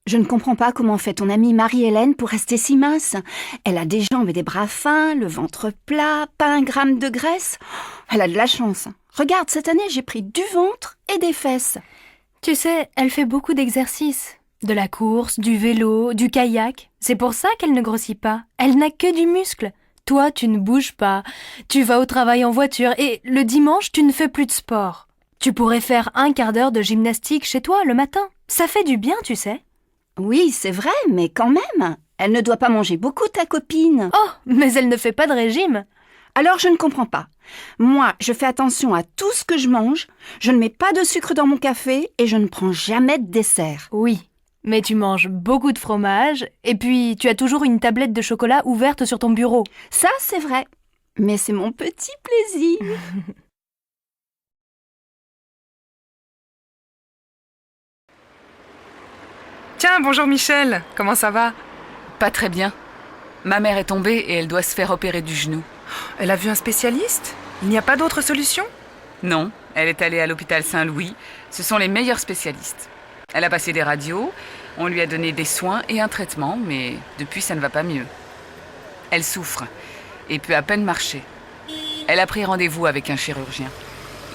Je ne comprends pas comment fait ton amie Marie-Hélène pour rester si mince. Elle a des jambes et des bras fins, le ventre plat, pas un gramme de graisse. Elle a de la chance. Regarde, cette année, j'ai pris du ventre et des fesses. Tu sais, elle fait beaucoup d'exercices. De la course, du vélo, du kayak. C'est pour ça qu'elle ne grossit pas. Elle n'a que du muscle. Toi, tu ne bouges pas. Tu vas au travail en voiture et le dimanche, tu ne fais plus de sport. Tu pourrais faire un quart d'heure de gymnastique chez toi le matin. Ça fait du bien, tu sais. Oui, c'est vrai, mais quand même. Elle ne doit pas manger beaucoup, ta copine. Oh, mais elle ne fait pas de régime. Alors, je ne comprends pas. Moi, je fais attention à tout ce que je mange. Je ne mets pas de sucre dans mon café et je ne prends jamais de dessert. Oui, mais tu manges beaucoup de fromage et puis tu as toujours une tablette de chocolat ouverte sur ton bureau. Ça, c'est vrai. Mais c'est mon petit plaisir. Tiens, bonjour Michel, comment ça va? Pas très bien. Ma mère est tombée et elle doit se faire opérer du genou. Elle a vu un spécialiste? Il n'y a pas d'autre solution? Non, elle est allée à l'hôpital Saint-Louis. Ce sont les meilleurs spécialistes. Elle a passé des radios, on lui a donné des soins et un traitement, mais depuis ça ne va pas mieux. Elle souffre et peut à peine marcher. Elle a pris rendez-vous avec un chirurgien.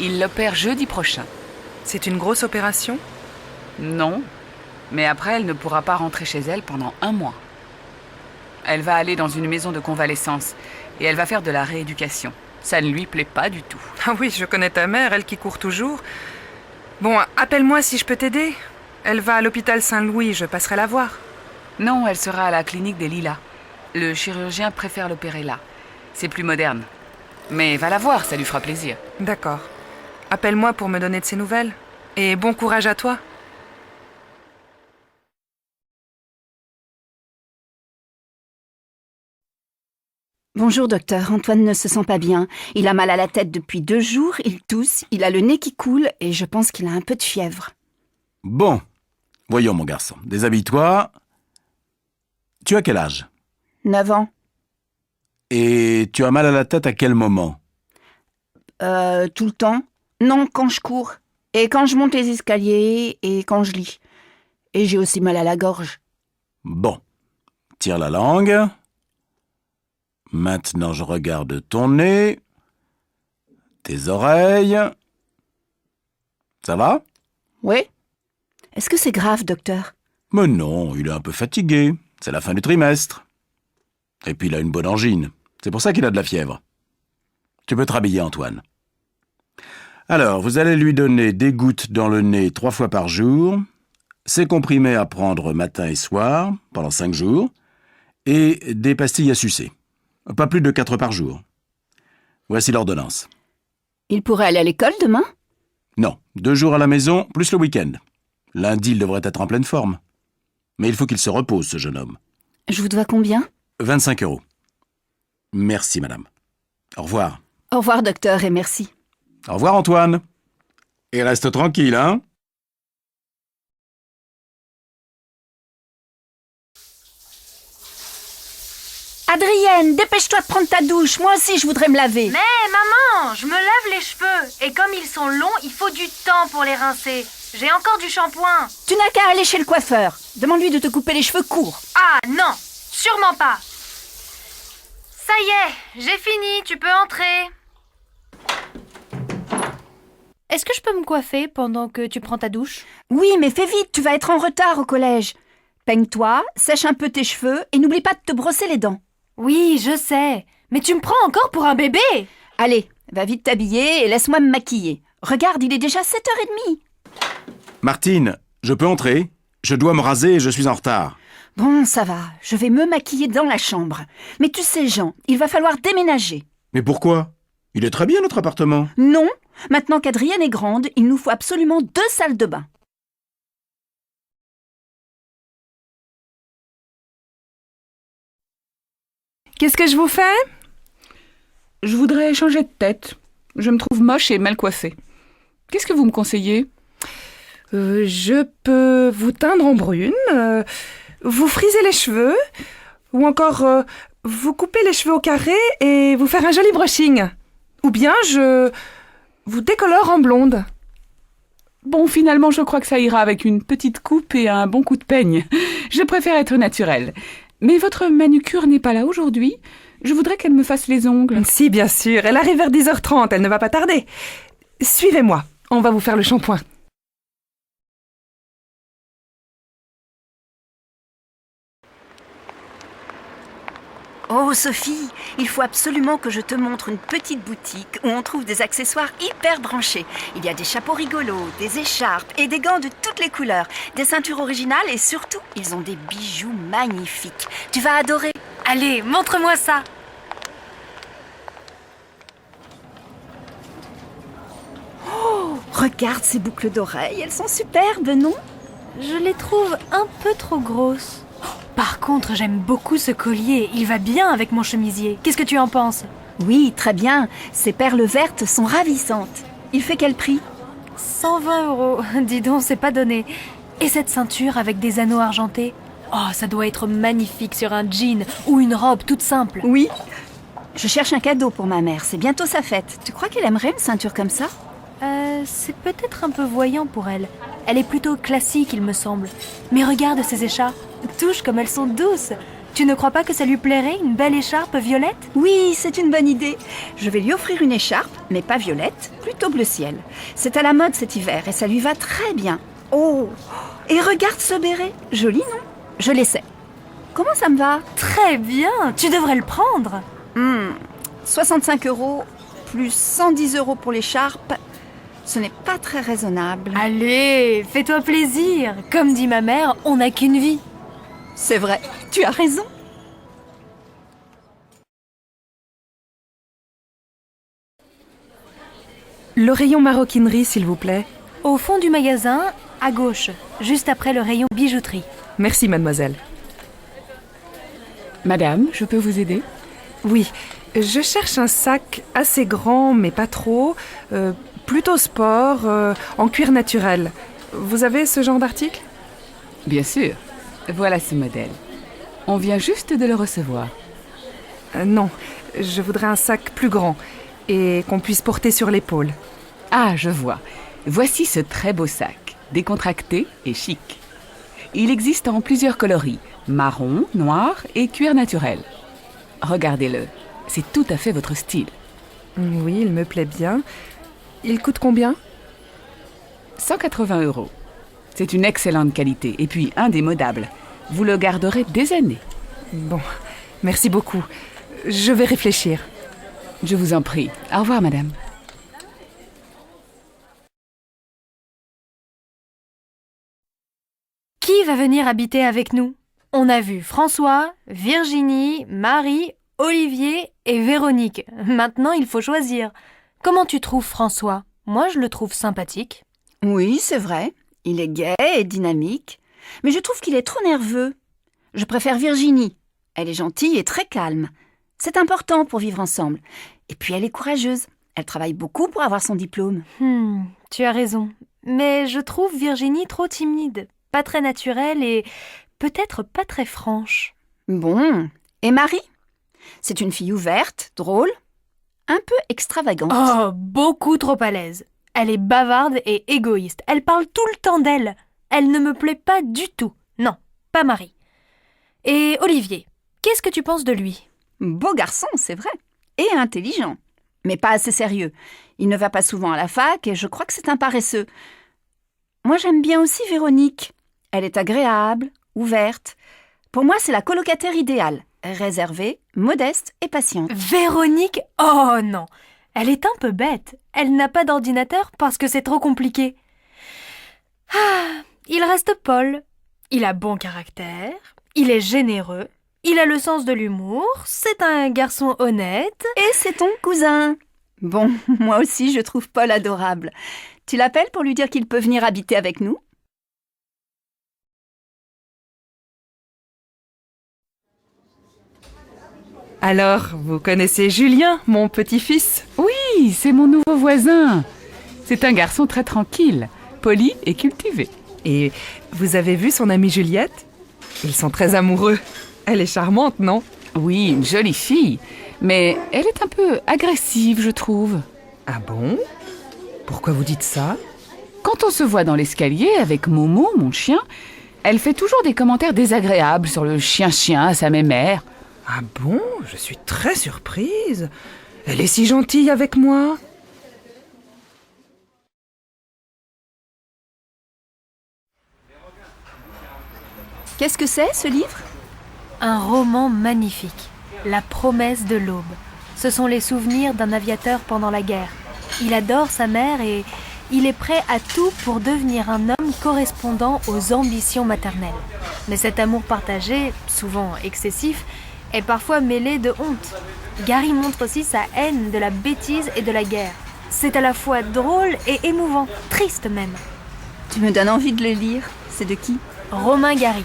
Il l'opère jeudi prochain. C'est une grosse opération? Non, mais après elle ne pourra pas rentrer chez elle pendant 1 mois. Elle va aller dans une maison de convalescence et elle va faire de la rééducation. Ça ne lui plaît pas du tout. Ah oui, je connais ta mère, elle qui court toujours. Bon, appelle-moi si je peux t'aider. Elle va à l'hôpital Saint-Louis, je passerai la voir. Non, elle sera à la clinique des Lilas. Le chirurgien préfère l'opérer là. C'est plus moderne. Mais va la voir, ça lui fera plaisir. D'accord. Appelle-moi pour me donner de ses nouvelles. Et bon courage à toi. Bonjour, docteur. Antoine ne se sent pas bien. Il a mal à la tête depuis 2 jours, il tousse, il a le nez qui coule et je pense qu'il a un peu de fièvre. Bon, voyons mon garçon, déshabille-toi. Tu as quel âge? 9 ans. Et tu as mal à la tête à quel moment? Tout le temps? Non, quand je cours. Et quand je monte les escaliers et quand je lis. Et j'ai aussi mal à la gorge. Bon, tire la langue. Maintenant, je regarde ton nez, tes oreilles. Ça va? Oui. Est-ce que c'est grave, docteur? Mais non, il est un peu fatigué. C'est la fin du trimestre. Et puis il a une bonne angine. C'est pour ça qu'il a de la fièvre. Tu peux te rhabiller, Antoine. Alors, vous allez lui donner des gouttes dans le nez 3 fois par jour, ces comprimés à prendre matin et soir, pendant 5 jours, et des pastilles à sucer. Pas plus de 4 par jour. Voici l'ordonnance. Il pourrait aller à l'école demain? Non, 2 jours à la maison, plus le week-end. Lundi, il devrait être en pleine forme. Mais il faut qu'il se repose, ce jeune homme. Je vous dois combien? 25 €. Merci, madame. Au revoir. Au revoir, docteur, et merci. Au revoir, Antoine. Et reste tranquille, hein? Adrienne, dépêche-toi de prendre ta douche. Moi aussi, je voudrais me laver. Mais maman, je me lave les cheveux. Et comme ils sont longs, il faut du temps pour les rincer. J'ai encore du shampoing. Tu n'as qu'à aller chez le coiffeur. Demande-lui de te couper les cheveux courts. Ah non, sûrement pas. Ça y est, j'ai fini, tu peux entrer. Est-ce que je peux me coiffer pendant que tu prends ta douche? Oui, mais fais vite, tu vas être en retard au collège. Peigne-toi, sèche un peu tes cheveux et n'oublie pas de te brosser les dents. Oui, je sais. Mais tu me prends encore pour un bébé? Allez, va vite t'habiller et laisse-moi me maquiller. Regarde, il est déjà 7h30. Martine, je peux entrer? Je dois me raser et je suis en retard. Bon, ça va, je vais me maquiller dans la chambre. Mais tu sais, Jean, il va falloir déménager. Mais pourquoi? Il est très bien, notre appartement. Non, maintenant qu'Adrienne est grande, il nous faut absolument 2 salles de bain. Qu'est-ce que je vous fais? Je voudrais changer de tête. Je me trouve moche et mal coiffée. Qu'est-ce que vous me conseillez? Je peux vous teindre en brune, vous friser les cheveux, ou encore vous couper les cheveux au carré et vous faire un joli brushing. Ou bien je vous décolore en blonde. Bon, finalement, je crois que ça ira avec une petite coupe et un bon coup de peigne. Je préfère être naturelle. Mais votre manucure n'est pas là aujourd'hui. Je voudrais qu'elle me fasse les ongles. Si, bien sûr, elle arrive vers 10h30, elle ne va pas tarder. Suivez-moi, on va vous faire le shampoing. Oh Sophie, il faut absolument que je te montre une petite boutique où on trouve des accessoires hyper branchés. Il y a des chapeaux rigolos, des écharpes et des gants de toutes les couleurs, des ceintures originales et surtout, ils ont des bijoux magnifiques. Tu vas adorer. Allez, montre-moi ça. Regarde ces boucles d'oreilles, elles sont superbes, non? Je les trouve un peu trop grosses. Par contre, j'aime beaucoup ce collier. Il va bien avec mon chemisier. Qu'est-ce que tu en penses? Oui, très bien. Ces perles vertes sont ravissantes. Il fait quel prix? 120 €. Dis donc, c'est pas donné. Et cette ceinture avec des anneaux argentés? Oh, ça doit être magnifique sur un jean ou une robe toute simple. Oui. Je cherche un cadeau pour ma mère. C'est bientôt sa fête. Tu crois qu'elle aimerait une ceinture comme ça? C'est peut-être un peu voyant pour elle. Elle est plutôt classique, il me semble. Mais regarde ces écharpes. Touche comme elles sont douces. Tu ne crois pas que ça lui plairait, une belle écharpe violette? Oui, c'est une bonne idée. Je vais lui offrir une écharpe, mais pas violette, plutôt bleu ciel. C'est à la mode cet hiver et ça lui va très bien. Oh, et regarde ce béret. Joli, non? Je l'essaie. Comment ça me va? Très bien, tu devrais le prendre. 65 € plus 110 € pour l'écharpe. Ce n'est pas très raisonnable. Allez, fais-toi plaisir. Comme dit ma mère, on n'a qu'une vie. C'est vrai, tu as raison. Le rayon maroquinerie, s'il vous plaît. Au fond du magasin, à gauche, juste après le rayon bijouterie. Merci, mademoiselle. Madame, je peux vous aider? Oui, je cherche un sac assez grand, mais pas trop, plutôt sport, en cuir naturel. Vous avez ce genre d'article? Bien sûr. Voilà ce modèle. On vient juste de le recevoir. Non, je voudrais un sac plus grand et qu'on puisse porter sur l'épaule. Ah, je vois. Voici ce très beau sac, décontracté et chic. Il existe en plusieurs coloris, marron, noir et cuir naturel. Regardez-le, c'est tout à fait votre style. Oui, il me plaît bien. Il coûte combien? 180 €. C'est une excellente qualité et puis indémodable. Vous le garderez des années. Bon, merci beaucoup. Je vais réfléchir. Je vous en prie. Au revoir, madame. Qui va venir habiter avec nous? On a vu François, Virginie, Marie, Olivier et Véronique. Maintenant, il faut choisir. Comment tu trouves François? Moi, je le trouve sympathique. Oui, c'est vrai. Il est gai et dynamique. Mais je trouve qu'il est trop nerveux. Je préfère Virginie. Elle est gentille et très calme. C'est important pour vivre ensemble. Et puis elle est courageuse. Elle travaille beaucoup pour avoir son diplôme. Tu as raison. Mais je trouve Virginie trop timide, pas très naturelle et peut-être pas très franche. Bon. Et Marie? C'est une fille ouverte, drôle, un peu extravagante. Oh, beaucoup trop à l'aise. Elle est bavarde et égoïste. Elle parle tout le temps d'elle. Elle ne me plaît pas du tout. Non, pas Marie. Et Olivier, qu'est-ce que tu penses de lui? Beau garçon, c'est vrai. Et intelligent. Mais pas assez sérieux. Il ne va pas souvent à la fac et je crois que c'est un paresseux. Moi, j'aime bien aussi Véronique. Elle est agréable, ouverte. Pour moi, c'est la colocataire idéale. Réservée, modeste et patiente. Véronique? Oh non! Elle est un peu bête. Elle n'a pas d'ordinateur parce que c'est trop compliqué. Ah, il reste Paul. Il a bon caractère, il est généreux, il a le sens de l'humour, c'est un garçon honnête. Et c'est ton cousin. Bon, moi aussi, je trouve Paul adorable. Tu l'appelles pour lui dire qu'il peut venir habiter avec nous? Alors, vous connaissez Julien, mon petit-fils? Oui, c'est mon nouveau voisin. C'est un garçon très tranquille, poli et cultivé. Et vous avez vu son amie Juliette? Ils sont très amoureux. Elle est charmante, non? Oui, une jolie fille, mais elle est un peu agressive, je trouve. Ah bon? Pourquoi vous dites ça? Quand on se voit dans l'escalier avec Momo, mon chien, elle fait toujours des commentaires désagréables sur le chien-chien à sa mémère. Ah bon? Je suis très surprise. Elle est si gentille avec moi. Qu'est-ce que c'est, ce livre? Un roman magnifique, La promesse de l'aube. Ce sont les souvenirs d'un aviateur pendant la guerre. Il adore sa mère et il est prêt à tout pour devenir un homme correspondant aux ambitions maternelles. Mais cet amour partagé, souvent excessif, est parfois mêlé de honte. Gary montre aussi sa haine de la bêtise et de la guerre. C'est à la fois drôle et émouvant, triste même. Tu me donnes envie de le lire. C'est de qui? Romain Gary.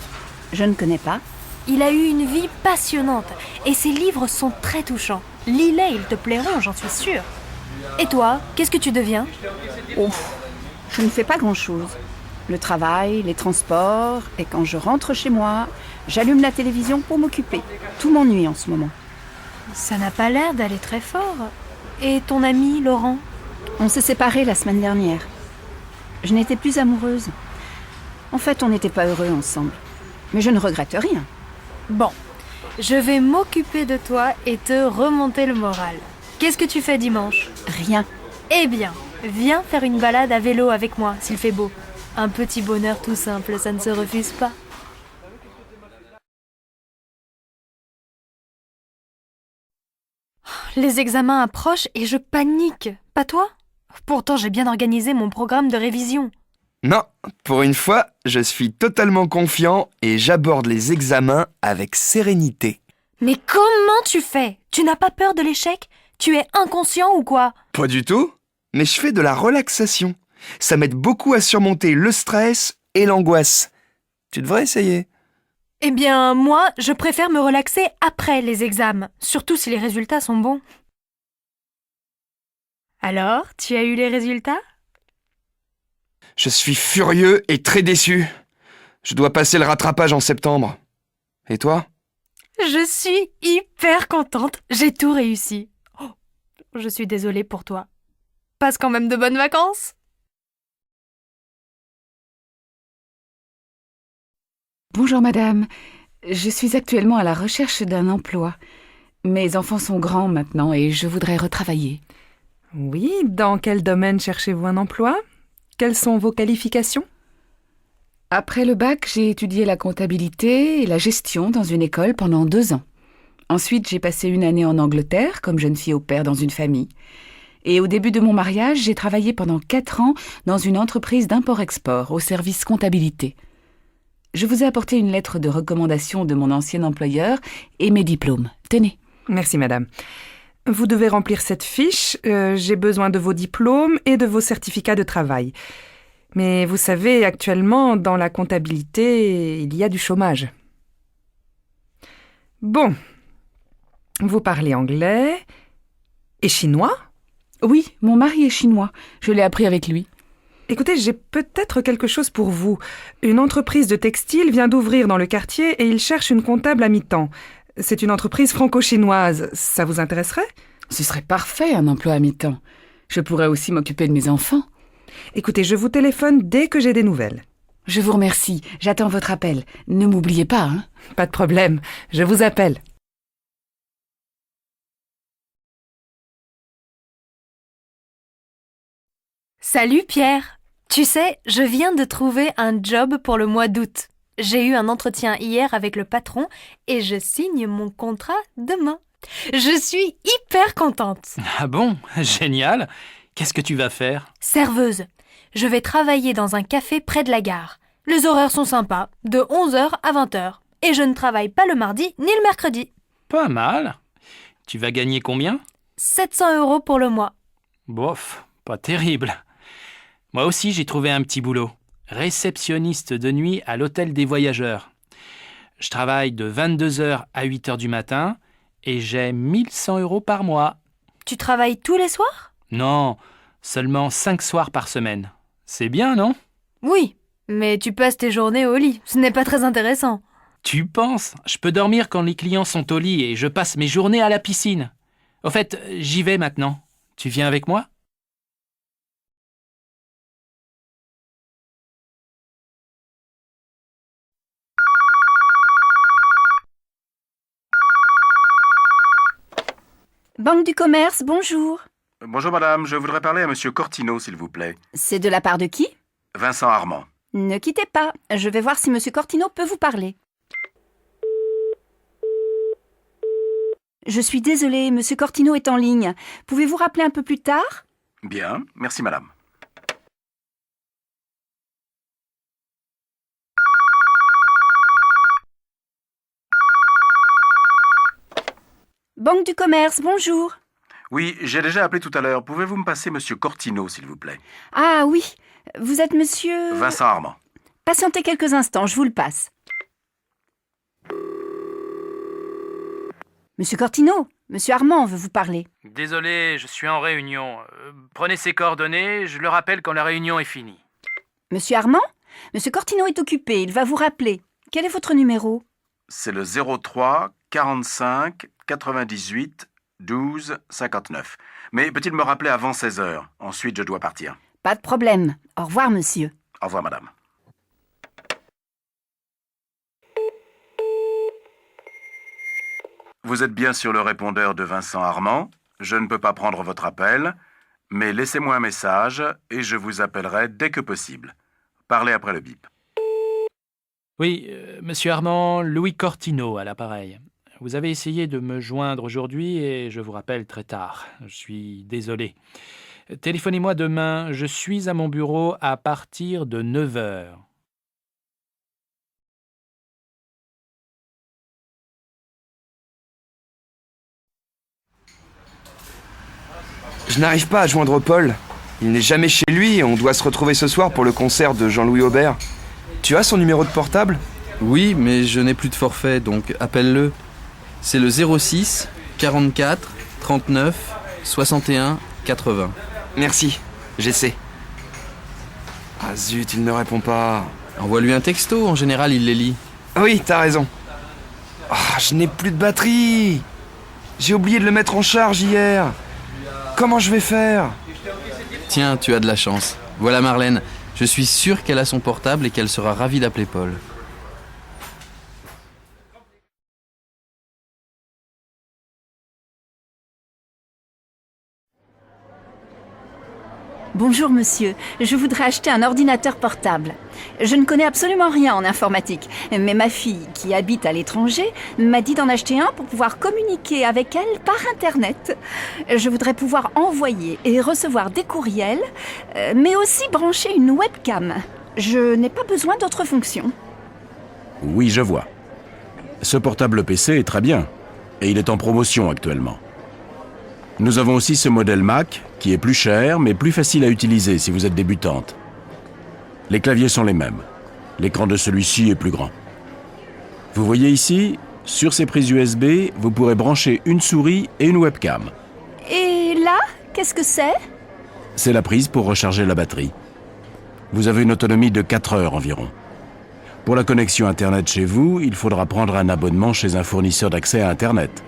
Je ne connais pas. Il a eu une vie passionnante et ses livres sont très touchants. Lis-les, ils te plairont, j'en suis sûre. Et toi, qu'est-ce que tu deviens? Oh, je ne fais pas grand-chose. Le travail, les transports, et quand je rentre chez moi, j'allume la télévision pour m'occuper. Tout m'ennuie en ce moment. Ça n'a pas l'air d'aller très fort. Et ton ami, Laurent? On s'est séparés la semaine dernière. Je n'étais plus amoureuse. En fait, on n'était pas heureux ensemble. Mais je ne regrette rien. Bon, je vais m'occuper de toi et te remonter le moral. Qu'est-ce que tu fais dimanche? Rien. Eh bien, viens faire une balade à vélo avec moi, s'il fait beau. Un petit bonheur tout simple, ça ne se refuse pas. Les examens approchent et je panique. Pas toi? Pourtant, j'ai bien organisé mon programme de révision. Non, pour une fois, je suis totalement confiant et j'aborde les examens avec sérénité. Mais comment tu fais? Tu n'as pas peur de l'échec? Tu es inconscient ou quoi? Pas du tout, mais je fais de la relaxation. Ça m'aide beaucoup à surmonter le stress et l'angoisse. Tu devrais essayer. Eh bien, moi, je préfère me relaxer après les examens, surtout si les résultats sont bons. Alors, tu as eu les résultats? Je suis furieux et très déçu. Je dois passer le rattrapage en septembre. Et toi? Je suis hyper contente, j'ai tout réussi. Oh, je suis désolée pour toi. Passe quand même de bonnes vacances. Bonjour madame, je suis actuellement à la recherche d'un emploi. Mes enfants sont grands maintenant et je voudrais retravailler. Oui, dans quel domaine cherchez-vous un emploi? Quelles sont vos qualifications? Après le bac, j'ai étudié la comptabilité et la gestion dans une école pendant 2 ans. Ensuite, j'ai passé 1 année en Angleterre comme jeune fille au pair dans une famille. Et au début de mon mariage, j'ai travaillé pendant 4 ans dans une entreprise d'import-export au service comptabilité. Je vous ai apporté une lettre de recommandation de mon ancien employeur et mes diplômes. Tenez. Merci, madame. Vous devez remplir cette fiche. J'ai besoin de vos diplômes et de vos certificats de travail. Mais vous savez, actuellement, dans la comptabilité, il y a du chômage. Bon. Vous parlez anglais et chinois? Oui, mon mari est chinois. Je l'ai appris avec lui. Écoutez, j'ai peut-être quelque chose pour vous. Une entreprise de textile vient d'ouvrir dans le quartier et il cherche une comptable à mi-temps. C'est une entreprise franco-chinoise. Ça vous intéresserait? Ce serait parfait, un emploi à mi-temps. Je pourrais aussi m'occuper de mes enfants. Écoutez, je vous téléphone dès que j'ai des nouvelles. Je vous remercie. J'attends votre appel. Ne m'oubliez pas, hein. Pas de problème, je vous appelle. Salut Pierre. Tu sais, je viens de trouver un job pour le mois d'août. J'ai eu un entretien hier avec le patron et je signe mon contrat demain. Je suis hyper contente. Ah bon? Génial! Qu'est-ce que tu vas faire? Serveuse. Je vais travailler dans un café près de la gare. Les horaires sont sympas, de 11h à 20h. Et je ne travaille pas le mardi ni le mercredi. Pas mal. Tu vas gagner combien? 700 € pour le mois. Bof, pas terrible. Moi aussi, j'ai trouvé un petit boulot. Réceptionniste de nuit à l'hôtel des voyageurs. Je travaille de 22h à 8h du matin et j'ai 1100 € par mois. Tu travailles tous les soirs? Non, seulement 5 soirs par semaine. C'est bien, non? Oui, mais tu passes tes journées au lit. Ce n'est pas très intéressant. Tu penses? Je peux dormir quand les clients sont au lit et je passe mes journées à la piscine. Au fait, j'y vais maintenant. Tu viens avec moi? Banque du commerce, bonjour. Bonjour madame, je voudrais parler à monsieur Cortino, s'il vous plaît. C'est de la part de qui? Vincent Armand. Ne quittez pas, je vais voir si monsieur Cortino peut vous parler. Je suis désolée, monsieur Cortino est en ligne. Pouvez-vous rappeler un peu plus tard? Bien, merci madame. Banque du commerce, bonjour. Oui, j'ai déjà appelé tout à l'heure. Pouvez-vous me passer monsieur Cortino, s'il vous plaît? Ah oui, vous êtes monsieur... Vincent Armand. Patientez quelques instants, je vous le passe. Monsieur Cortino, monsieur Armand veut vous parler. Désolé, je suis en réunion. Prenez ses coordonnées, je le rappelle quand la réunion est finie. Monsieur Armand? Monsieur Cortino est occupé, il va vous rappeler. Quel est votre numéro? C'est le 03 45 98 12 59. Mais peut-il me rappeler avant 16 heures? Ensuite, je dois partir. Pas de problème. Au revoir, monsieur. Au revoir, madame. Vous êtes bien sur le répondeur de Vincent Armand. Je ne peux pas prendre votre appel, mais laissez-moi un message et je vous appellerai dès que possible. Parlez après le bip. Oui, monsieur Armand, Louis Cortino à l'appareil. Vous avez essayé de me joindre aujourd'hui et je vous rappelle très tard. Je suis désolé. Téléphonez-moi demain, je suis à mon bureau à partir de 9 heures. Je n'arrive pas à joindre Paul. Il n'est jamais chez lui et on doit se retrouver ce soir pour le concert de Jean-Louis Aubert. Tu as son numéro de portable? Oui, mais je n'ai plus de forfait, donc appelle-le. C'est le 06 44 39 61 80. Merci, j'essaie. Ah zut, il ne répond pas. Envoie-lui un texto, en général il les lit. Oui, t'as raison. Ah, je n'ai plus de batterie. J'ai oublié de le mettre en charge hier. Comment je vais faire? Tiens, tu as de la chance. Voilà Marlène, je suis sûr qu'elle a son portable et qu'elle sera ravie d'appeler Paul. Bonjour monsieur, je voudrais acheter un ordinateur portable. Je ne connais absolument rien en informatique, mais ma fille, qui habite à l'étranger, m'a dit d'en acheter un pour pouvoir communiquer avec elle par Internet. Je voudrais pouvoir envoyer et recevoir des courriels, mais aussi brancher une webcam. Je n'ai pas besoin d'autres fonctions. Oui, je vois. Ce portable PC est très bien, et il est en promotion actuellement. Nous avons aussi ce modèle Mac, qui est plus cher, mais plus facile à utiliser si vous êtes débutante. Les claviers sont les mêmes. L'écran de celui-ci est plus grand. Vous voyez ici, sur ces prises USB, vous pourrez brancher une souris et une webcam. Et là, qu'est-ce que c'est? C'est la prise pour recharger la batterie. Vous avez une autonomie de 4 heures environ. Pour la connexion Internet chez vous, il faudra prendre un abonnement chez un fournisseur d'accès à Internet.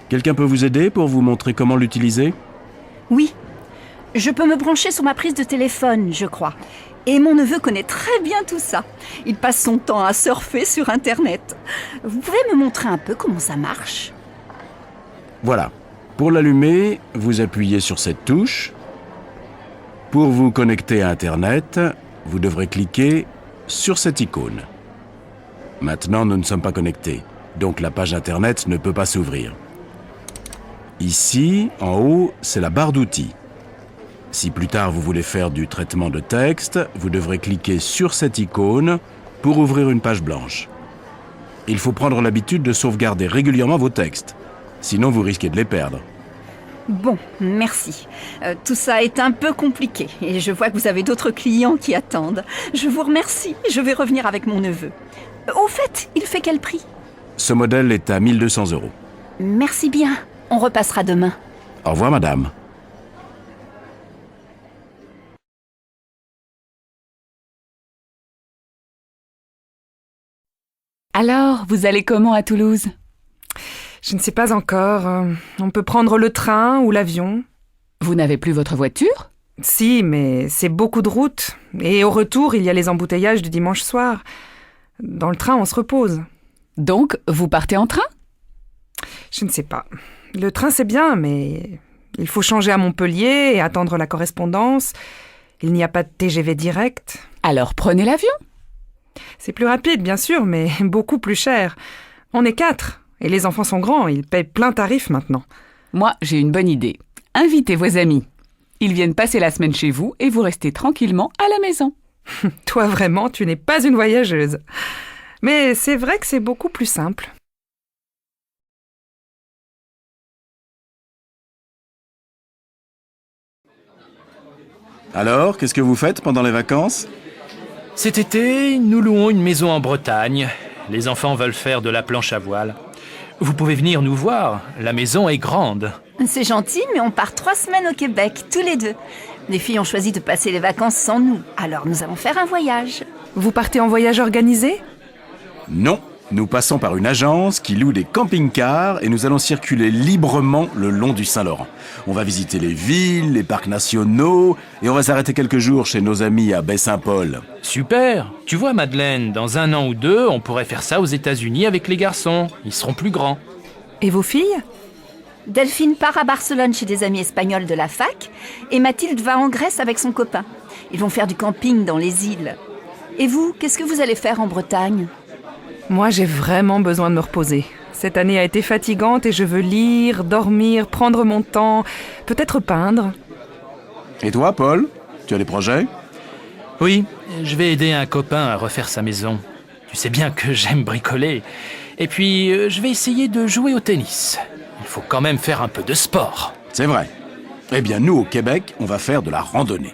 Quelqu'un peut vous aider pour vous montrer comment l'utiliser? Oui, je peux me brancher sur ma prise de téléphone, je crois. Et mon neveu connaît très bien tout ça. Il passe son temps à surfer sur Internet. Vous pouvez me montrer un peu comment ça marche? Voilà. Pour l'allumer, vous appuyez sur cette touche. Pour vous connecter à Internet, vous devrez cliquer sur cette icône. Maintenant, nous ne sommes pas connectés, donc la page Internet ne peut pas s'ouvrir. Ici, en haut, c'est la barre d'outils. Si plus tard vous voulez faire du traitement de texte, vous devrez cliquer sur cette icône pour ouvrir une page blanche. Il faut prendre l'habitude de sauvegarder régulièrement vos textes, sinon vous risquez de les perdre. Bon, merci. Tout ça est un peu compliqué et je vois que vous avez d'autres clients qui attendent. Je vous remercie, je vais revenir avec mon neveu. Au fait, il fait quel prix? Ce modèle est à 1 200 €. Merci bien, on repassera demain. Au revoir, madame. Alors, vous allez comment à Toulouse? Je ne sais pas encore. On peut prendre le train ou l'avion. Vous n'avez plus votre voiture? Si, mais c'est beaucoup de route. Et au retour, il y a les embouteillages du dimanche soir. Dans le train, on se repose. Donc, vous partez en train? Je ne sais pas. Le train, c'est bien, mais il faut changer à Montpellier et attendre la correspondance. Il n'y a pas de TGV direct. Alors prenez l'avion. C'est plus rapide, bien sûr, mais beaucoup plus cher. On est 4, et les enfants sont grands, ils payent plein tarif maintenant. Moi, j'ai une bonne idée. Invitez vos amis. Ils viennent passer la semaine chez vous et vous restez tranquillement à la maison. Toi, vraiment, tu n'es pas une voyageuse. Mais c'est vrai que c'est beaucoup plus simple. Alors, qu'est-ce que vous faites pendant les vacances? Cet été, nous louons une maison en Bretagne. Les enfants veulent faire de la planche à voile. Vous pouvez venir nous voir, la maison est grande. C'est gentil, mais on part 3 semaines au Québec, tous les 2. Les filles ont choisi de passer les vacances sans nous, alors nous allons faire un voyage. Vous partez en voyage organisé? Non, nous passons par une agence qui loue des camping-cars et nous allons circuler librement le long du Saint-Laurent. On va visiter les villes, les parcs nationaux et on va s'arrêter quelques jours chez nos amis à Baie-Saint-Paul. Super. Tu vois, Madeleine, dans 1 an ou 2, on pourrait faire ça aux États-Unis avec les garçons. Ils seront plus grands. Et vos filles? Delphine part à Barcelone chez des amis espagnols de la fac et Mathilde va en Grèce avec son copain. Ils vont faire du camping dans les îles. Et vous, qu'est-ce que vous allez faire en Bretagne? Moi, j'ai vraiment besoin de me reposer. Cette année a été fatigante et je veux lire, dormir, prendre mon temps, peut-être peindre. Et toi, Paul? Tu as des projets? Oui, je vais aider un copain à refaire sa maison. Tu sais bien que j'aime bricoler. Et puis, je vais essayer de jouer au tennis. Il faut quand même faire un peu de sport. C'est vrai. Eh bien, nous, au Québec, on va faire de la randonnée.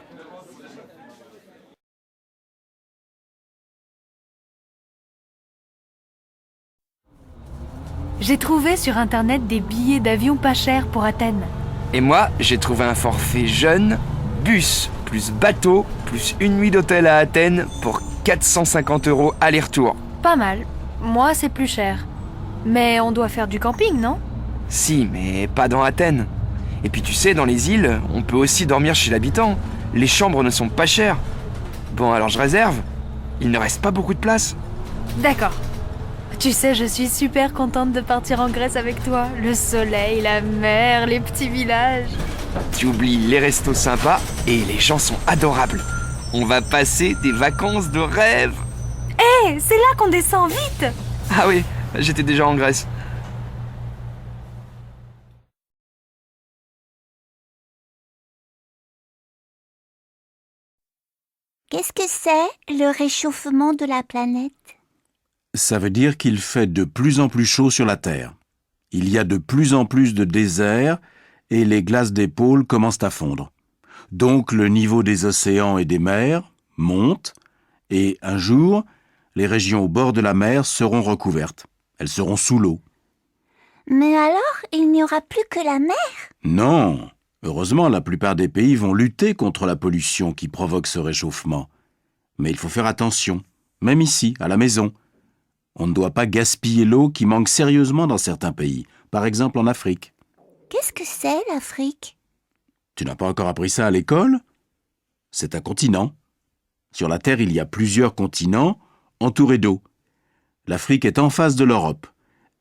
J'ai trouvé sur Internet des billets d'avion pas chers pour Athènes. Et moi, j'ai trouvé un forfait jeune, bus, plus bateau, plus une nuit d'hôtel à Athènes pour 450 € aller-retour. Pas mal. Moi, c'est plus cher. Mais on doit faire du camping, non? Si, mais pas dans Athènes. Et puis tu sais, dans les îles, on peut aussi dormir chez l'habitant. Les chambres ne sont pas chères. Bon, alors je réserve. Il ne reste pas beaucoup de place. D'accord. Tu sais, je suis super contente de partir en Grèce avec toi. Le soleil, la mer, les petits villages. Tu oublies les restos sympas et les gens sont adorables. On va passer des vacances de rêve. Hé, c'est là qu'on descend, vite! Ah oui, j'étais déjà en Grèce. Qu'est-ce que c'est, le réchauffement de la planète? Ça veut dire qu'il fait de plus en plus chaud sur la Terre. Il y a de plus en plus de déserts et les glaces des pôles commencent à fondre. Donc le niveau des océans et des mers monte et un jour, les régions au bord de la mer seront recouvertes. Elles seront sous l'eau. Mais alors, il n'y aura plus que la mer? Non, heureusement, la plupart des pays vont lutter contre la pollution qui provoque ce réchauffement. Mais il faut faire attention, même ici, à la maison. On ne doit pas gaspiller l'eau qui manque sérieusement dans certains pays, par exemple en Afrique. Qu'est-ce que c'est, l'Afrique? Tu n'as pas encore appris ça à l'école? C'est un continent. Sur la Terre, il y a plusieurs continents entourés d'eau. L'Afrique est en face de l'Europe.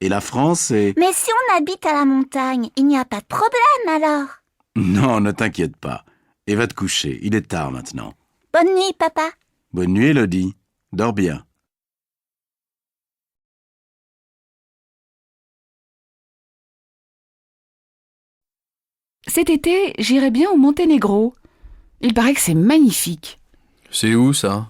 Et la France est... Mais si on habite à la montagne, il n'y a pas de problème alors? Non, ne t'inquiète pas. Et va te coucher, il est tard maintenant. Bonne nuit, papa. Bonne nuit, Elodie. Dors bien. Cet été, j'irai bien au Monténégro. Il paraît que c'est magnifique. C'est où ça?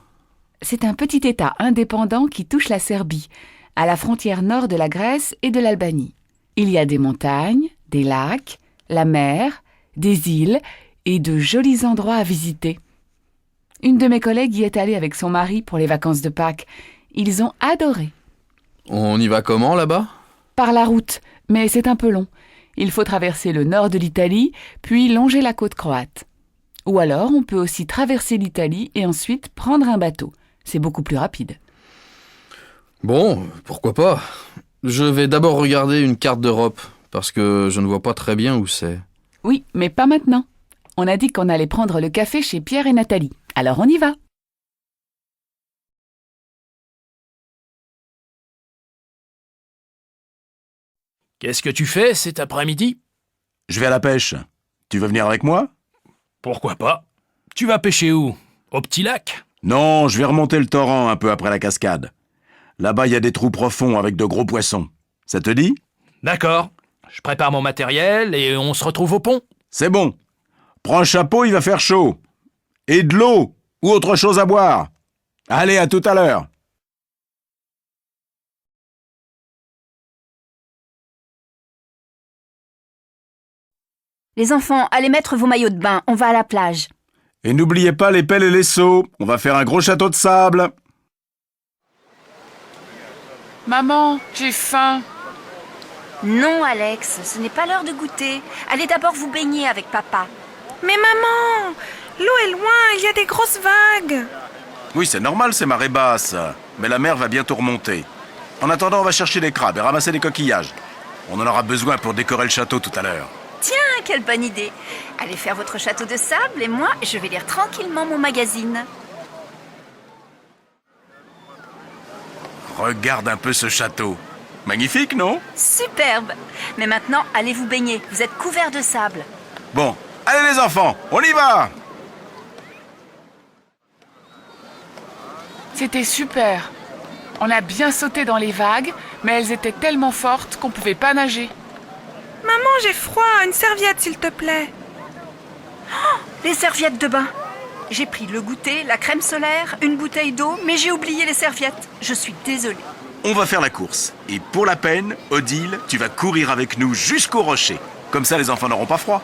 C'est un petit État indépendant qui touche la Serbie, à la frontière nord de la Grèce et de l'Albanie. Il y a des montagnes, des lacs, la mer, des îles et de jolis endroits à visiter. Une de mes collègues y est allée avec son mari pour les vacances de Pâques. Ils ont adoré. On y va comment là-bas? Par la route, mais c'est un peu long. Il faut traverser le nord de l'Italie, puis longer la côte croate. Ou alors, on peut aussi traverser l'Italie et ensuite prendre un bateau. C'est beaucoup plus rapide. Bon, pourquoi pas. Je vais d'abord regarder une carte d'Europe, parce que je ne vois pas très bien où c'est. Oui, mais pas maintenant. On a dit qu'on allait prendre le café chez Pierre et Nathalie. Alors on y va. Qu'est-ce que tu fais cet après-midi? Je vais à la pêche. Tu veux venir avec moi? Pourquoi pas? Tu vas pêcher où? Au petit lac? Non, je vais remonter le torrent un peu après la cascade. Là-bas, il y a des trous profonds avec de gros poissons. Ça te dit? D'accord. Je prépare mon matériel et on se retrouve au pont. C'est bon. Prends un chapeau, il va faire chaud. Et de l'eau ou autre chose à boire. Allez, à tout à l'heure. Les enfants, allez mettre vos maillots de bain, on va à la plage. Et n'oubliez pas les pelles et les seaux. On va faire un gros château de sable. Maman, j'ai faim. Non, Alex, ce n'est pas l'heure de goûter. Allez d'abord vous baigner avec papa. Mais maman, l'eau est loin, il y a des grosses vagues. Oui, c'est normal, c'est marée basse. Mais la mer va bientôt remonter. En attendant, on va chercher des crabes et ramasser des coquillages. On en aura besoin pour décorer le château tout à l'heure. Tiens, quelle bonne idée. Allez faire votre château de sable et moi, je vais lire tranquillement mon magazine. Regarde un peu ce château. Magnifique, non? Superbe. Mais maintenant, allez vous baigner. Vous êtes couverts de sable. Bon, allez les enfants, on y va! C'était super. On a bien sauté dans les vagues, mais elles étaient tellement fortes qu'on pouvait pas nager. Maman, j'ai froid, une serviette s'il te plaît. Les serviettes de bain. J'ai pris le goûter, la crème solaire, une bouteille d'eau, mais j'ai oublié les serviettes. Je suis désolée. On va faire la course. Et pour la peine, Odile, tu vas courir avec nous jusqu'au rocher. Comme ça, les enfants n'auront pas froid.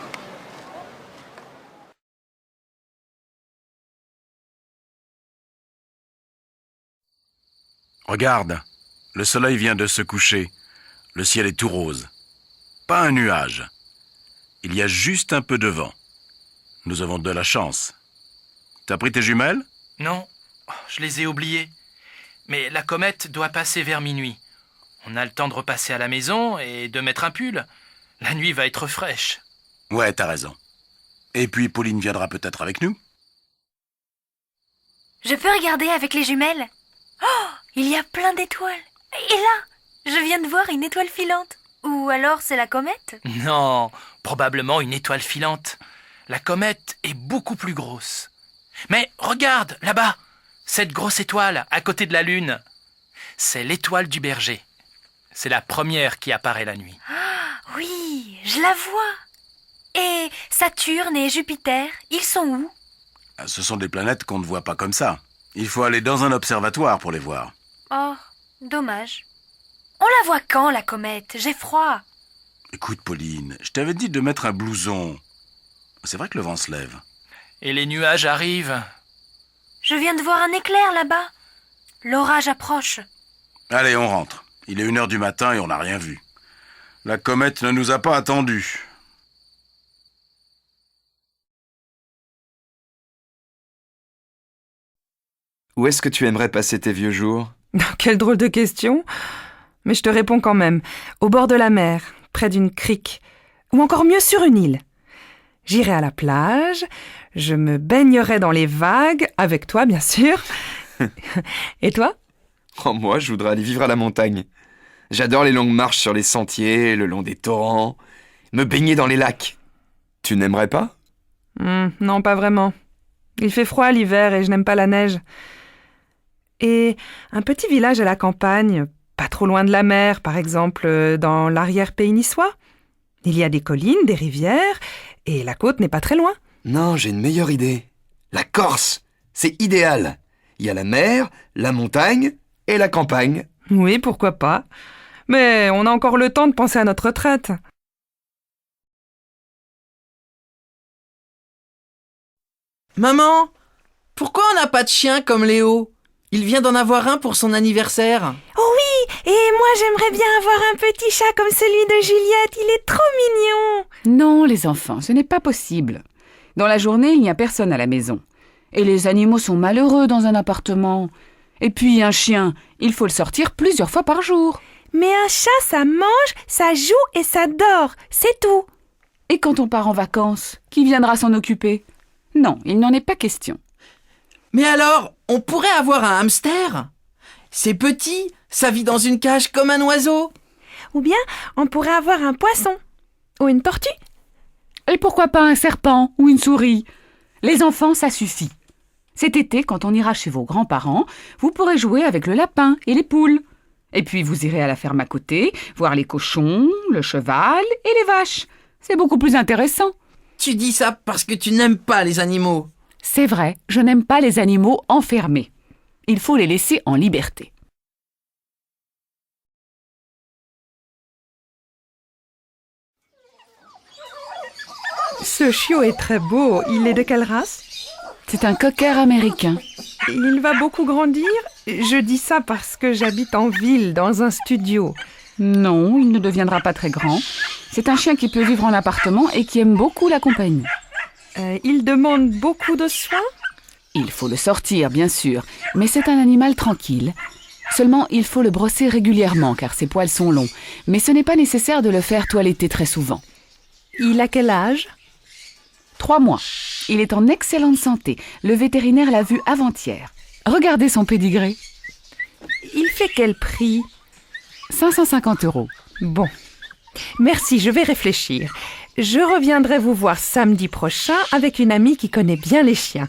Regarde, le soleil vient de se coucher. Le ciel est tout rose. Pas un nuage. Il y a juste un peu de vent. Nous avons de la chance. T'as pris tes jumelles? Non, je les ai oubliées. Mais la comète doit passer vers minuit. On a le temps de repasser à la maison et de mettre un pull. La nuit va être fraîche. Ouais, t'as raison. Et puis Pauline viendra peut-être avec nous. Je peux regarder avec les jumelles? Oh, il y a plein d'étoiles. Et là, je viens de voir une étoile filante. Ou alors c'est la comète? Non, probablement une étoile filante. La comète est beaucoup plus grosse. Mais regarde, là-bas, cette grosse étoile à côté de la Lune. C'est l'étoile du berger. C'est la première qui apparaît la nuit. Ah, oui, je la vois. Et Saturne et Jupiter, ils sont où? Ce sont des planètes qu'on ne voit pas comme ça. Il faut aller dans un observatoire pour les voir. Oh, dommage. On la voit quand, la comète? J'ai froid. Écoute, Pauline, je t'avais dit de mettre un blouson. C'est vrai que le vent se lève. Et les nuages arrivent. Je viens de voir un éclair là-bas. L'orage approche. Allez, on rentre. Il est 1h du matin et on n'a rien vu. La comète ne nous a pas attendus. Où est-ce que tu aimerais passer tes vieux jours? Quelle drôle de question. Mais je te réponds quand même. Au bord de la mer, près d'une crique. Ou encore mieux sur une île. J'irai à la plage, je me baignerai dans les vagues, avec toi bien sûr. Et toi? Oh, moi, je voudrais aller vivre à la montagne. J'adore les longues marches sur les sentiers, le long des torrents, me baigner dans les lacs. Tu n'aimerais pas? Non, pas vraiment. Il fait froid l'hiver et je n'aime pas la neige. Et un petit village à la campagne, pas trop loin de la mer, par exemple, dans l'arrière-pays niçois. Il y a des collines, des rivières, et la côte n'est pas très loin. Non, j'ai une meilleure idée. La Corse, c'est idéal. Il y a la mer, la montagne et la campagne. Oui, pourquoi pas. Mais on a encore le temps de penser à notre retraite. Maman, pourquoi on n'a pas de chien comme Léo? Il vient d'en avoir un pour son anniversaire. Oh oui, et moi j'aimerais bien avoir un petit chat comme celui de Juliette, il est trop mignon. Non, les enfants, ce n'est pas possible. Dans la journée, il n'y a personne à la maison. Et les animaux sont malheureux dans un appartement. Et puis un chien, il faut le sortir plusieurs fois par jour. Mais un chat, ça mange, ça joue et ça dort, c'est tout. Et quand on part en vacances, qui viendra s'en occuper? Non, il n'en est pas question. Mais alors, on pourrait avoir un hamster? C'est petit, ça vit dans une cage comme un oiseau. Ou bien on pourrait avoir un poisson. Ou une tortue. Et pourquoi pas un serpent ou une souris? Les enfants, ça suffit. Cet été, quand on ira chez vos grands-parents, vous pourrez jouer avec le lapin et les poules. Et puis vous irez à la ferme à côté, voir les cochons, le cheval et les vaches. C'est beaucoup plus intéressant. Tu dis ça parce que tu n'aimes pas les animaux. C'est vrai, je n'aime pas les animaux enfermés. Il faut les laisser en liberté. Ce chiot est très beau. Il est de quelle race? C'est un cocker américain. Il va beaucoup grandir? Je dis ça parce que j'habite en ville, dans un studio. Non, il ne deviendra pas très grand. C'est un chien qui peut vivre en appartement et qui aime beaucoup la compagnie. Il demande beaucoup de soins? Il faut le sortir, bien sûr, mais c'est un animal tranquille. Seulement, il faut le brosser régulièrement car ses poils sont longs. Mais ce n'est pas nécessaire de le faire toiletter très souvent. Il a quel âge? 3 mois. Il est en excellente santé. Le vétérinaire l'a vu avant-hier. Regardez son pédigré. Il fait quel prix? 550 €. Bon. Merci, je vais réfléchir. Je reviendrai vous voir samedi prochain avec une amie qui connaît bien les chiens.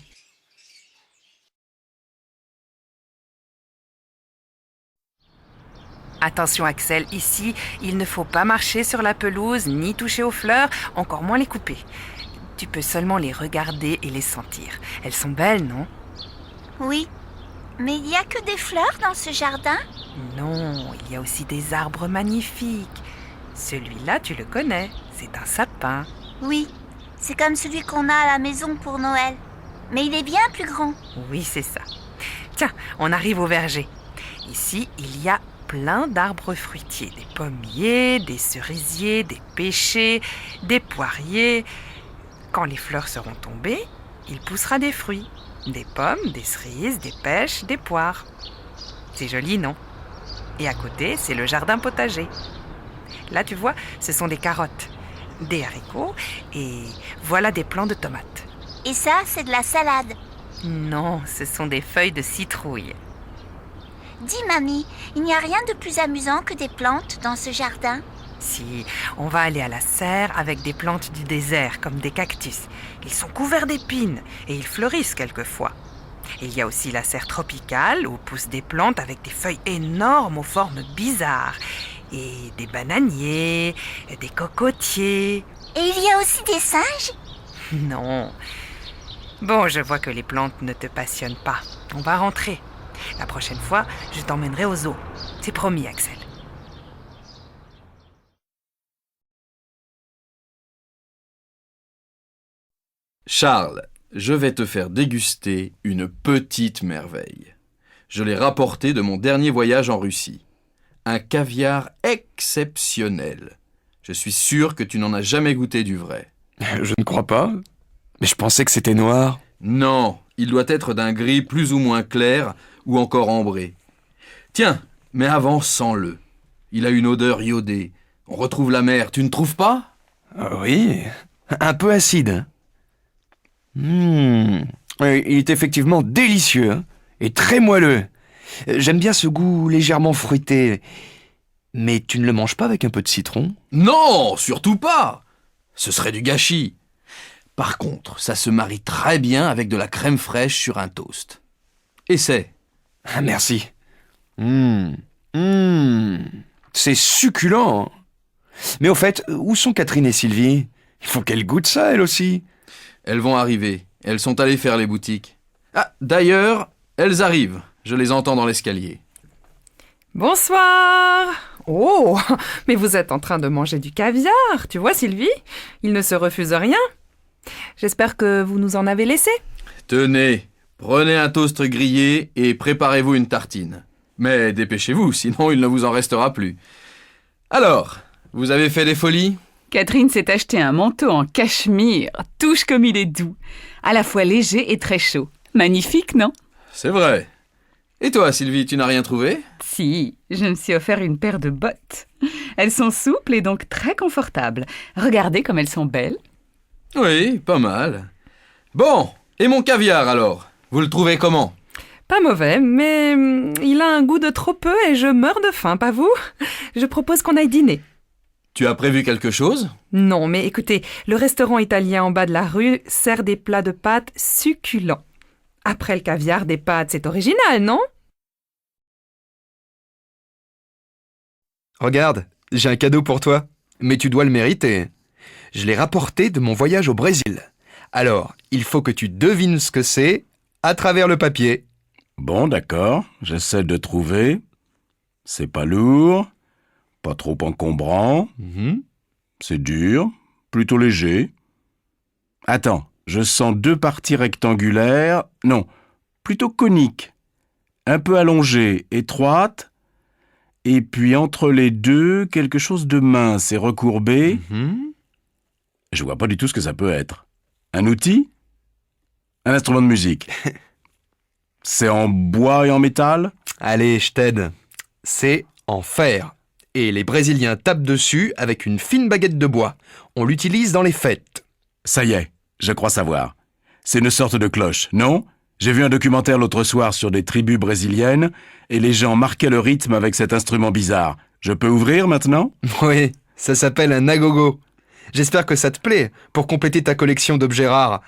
Attention Axel, ici, il ne faut pas marcher sur la pelouse, ni toucher aux fleurs, encore moins les couper. Tu peux seulement les regarder et les sentir. Elles sont belles, non? Oui, mais il n'y a que des fleurs dans ce jardin? Non, il y a aussi des arbres magnifiques. Celui-là, tu le connais, c'est un sapin. Oui, c'est comme celui qu'on a à la maison pour Noël. Mais il est bien plus grand. Oui, c'est ça. Tiens, on arrive au verger. Ici, il y a plein d'arbres fruitiers. Des pommiers, des cerisiers, des pêchers, des poiriers. Quand les fleurs seront tombées, il poussera des fruits. Des pommes, des cerises, des pêches, des poires. C'est joli, non? Et à côté, c'est le jardin potager. Là, tu vois, ce sont des carottes, des haricots et voilà des plants de tomates. Et ça, c'est de la salade. Non, ce sont des feuilles de citrouille. Dis, mamie, il n'y a rien de plus amusant que des plantes dans ce jardin? Si, on va aller à la serre avec des plantes du désert, comme des cactus. Ils sont couverts d'épines et ils fleurissent quelquefois. Il y a aussi la serre tropicale où poussent des plantes avec des feuilles énormes aux formes bizarres. Et des bananiers, des cocotiers. Et il y a aussi des singes? Non. Bon, je vois que les plantes ne te passionnent pas. On va rentrer. La prochaine fois, je t'emmènerai au zoo. C'est promis, Axel. Charles, je vais te faire déguster une petite merveille. Je l'ai rapporté de mon dernier voyage en Russie. Un caviar exceptionnel. Je suis sûr que tu n'en as jamais goûté du vrai. Je ne crois pas. Mais je pensais que c'était noir. Non, il doit être d'un gris plus ou moins clair ou encore ambré. Tiens, mais avant, sens-le. Il a une odeur iodée. On retrouve la mer, tu ne trouves pas? Oui, un peu acide. Il est effectivement délicieux, hein, et très moelleux. J'aime bien ce goût légèrement fruité. Mais tu ne le manges pas avec un peu de citron? Non, surtout pas. Ce serait du gâchis. Par contre, ça se marie très bien avec de la crème fraîche sur un toast. Essaie. Ah, merci. C'est succulent. Mais au fait, où sont Catherine et Sylvie? Il faut qu'elles goûtent ça, elles aussi. Elles vont arriver. Elles sont allées faire les boutiques. Ah, d'ailleurs, elles arrivent. Je les entends dans l'escalier. Bonsoir! Oh, mais vous êtes en train de manger du caviar, tu vois Sylvie? Il ne se refuse rien. J'espère que vous nous en avez laissé. Tenez, prenez un toast grillé et préparez-vous une tartine. Mais dépêchez-vous, sinon il ne vous en restera plus. Alors, vous avez fait des folies? Catherine s'est acheté un manteau en cachemire. Touche comme il est doux. À la fois léger et très chaud. Magnifique, non? C'est vrai. Et toi, Sylvie, tu n'as rien trouvé? Si, je me suis offert une paire de bottes. Elles sont souples et donc très confortables. Regardez comme elles sont belles. Oui, pas mal. Bon, et mon caviar alors? Vous le trouvez comment? Pas mauvais, mais il a un goût de trop peu et je meurs de faim, pas vous? Je propose qu'on aille dîner. Tu as prévu quelque chose? Non, mais écoutez, le restaurant italien en bas de la rue sert des plats de pâtes succulents. Après le caviar, des pâtes, c'est original, non? Regarde, j'ai un cadeau pour toi, mais tu dois le mériter. Je l'ai rapporté de mon voyage au Brésil. Alors, il faut que tu devines ce que c'est à travers le papier. Bon, d'accord, j'essaie de trouver. C'est pas lourd, pas trop encombrant. C'est dur, plutôt léger. Attends, je sens 2 parties rectangulaires, non, plutôt coniques, un peu allongées, étroites, et puis entre les deux, quelque chose de mince et recourbé. Je vois pas du tout ce que ça peut être. Un outil? Un instrument de musique? C'est en bois et en métal? Allez, je t'aide. C'est en fer. Et les Brésiliens tapent dessus avec une fine baguette de bois. On l'utilise dans les fêtes. Ça y est, je crois savoir. C'est une sorte de cloche, non? J'ai vu un documentaire l'autre soir sur des tribus brésiliennes et les gens marquaient le rythme avec cet instrument bizarre. Je peux ouvrir maintenant? Oui, ça s'appelle un agogo. J'espère que ça te plaît pour compléter ta collection d'objets rares.